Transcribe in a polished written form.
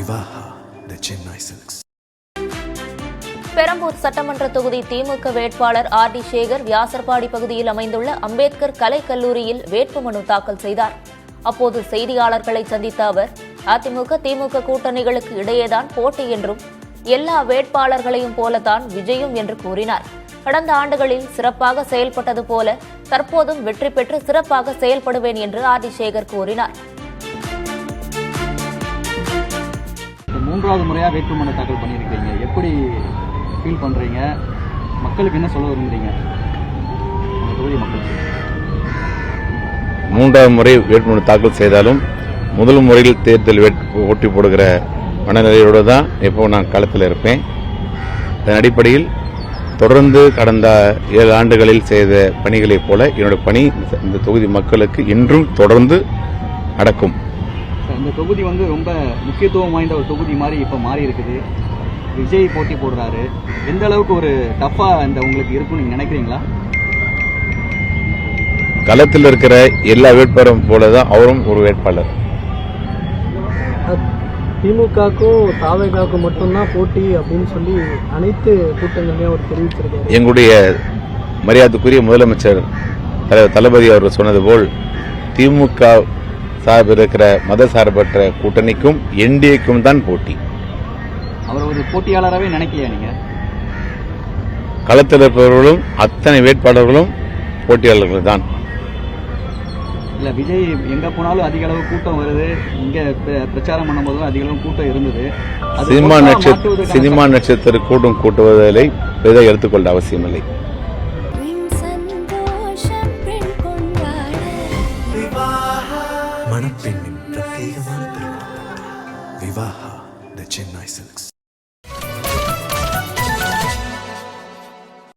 Vivaha, the Chennai Silks. Perambur சட்டமன்ற தொகுதி திமுக வேட்பாளர் ஆர்.டி. சேகர் வியாசர்பாடி பகுதியில் அமைந்துள்ள அம்பேத்கர் கலைக்கல்லூரியில் வேட்புமனு தாக்கல் செய்தார். அப்போது செய்தியாளர்களை சந்தித்த அவர், அதிமுக திமுக கூட்டணிகளுக்கு இடையேதான் போட்டி என்றும் எல்லா வேட்பாளர்களையும் போலத்தான் விஜயும் என்று கூறினார். கடந்த ஆண்டுகளில் சிறப்பாக செயல்பட்டது போல தற்போதும் வெற்றி பெற்று சிறப்பாக செயல்படுவேன் என்று ஆர்.டி. சேகர் கூறினார். மூன்றாவது முறையாக வேட்புமனு தாக்கல் பண்ணியிருக்கீங்க, எப்படி ஃபீல் பண்ணுறீங்க? மக்களுக்கு என்ன சொல்ல விரும்புறீங்க? தொகுதி மக்களுக்கு மூன்றாவது முறை வேட்புமனு தாக்கல் செய்தாலும் முதல் முறையில் தேர்தல் போட்டி போடுகிற மனநிலையோடு தான் இப்போ நான் களத்தில் இருப்பேன். அதன் அடிப்படையில் தொடர்ந்து கடந்த 7 ஆண்டுகளில் செய்த பணிகளைப் போல என்னோட பணி இந்த தொகுதி மக்களுக்கு இன்றும் தொடர்ந்து நடக்கும். இந்த தொகுதி ரொம்ப முக்கியத்துவம் வாய்ந்த ஒரு தொகுதி மாதிரி இப்போ மாறி இருக்குது. விஜய் போட்டி போடுறாரு. எந்த அளவுக்கு ஒரு டஃபா உங்களுக்கு இருக்குன்னு நீங்க நினைக்கிறீங்களா? களத்தில் இருக்கிற எல்லா வேட்பாளரும் போலதான் அவரும் ஒரு வேட்பாளர். திமுகக்கும் தாவேகாவுக்கும் மட்டும்தான் போட்டி அப்படின்னு சொல்லி அனைத்து கூட்டங்களையும் அவர் தெரிவிச்சிருக்காரு. எங்களுடைய மரியாதைக்குரிய முதலமைச்சர் தலைவர் தளபதி அவர்கள் சொன்னது போல் திமுக சார்பில் இருக்கிற மத சார்பற்ற கூட்டணிக்கும் என்டிஏக்கும் தான் போட்டி. அவர் ஒரு போட்டியாளராகவே நினைக்கலையா நீங்க? களத்தில் இருப்பவர்களும் அத்தனை வேட்பாளர்களும் போட்டியாளர்கள் தான். இல்ல, விஜய் எங்க போனாலும் அதிக அளவு கூட்டம் வருது. இங்க பிரச்சாரம் பண்ணும்போது அதிக அளவு கூட்டம் இருந்தது. சினிமா நட்சத்திர கூட்டம் கூட்டுவதை பெரிதாக எடுத்துக்கொள்ள அவசியமில்லை. மணப்பெண்ணின் பிரத்யேகமான திருமணம். Vivaha, the Chennai Silks.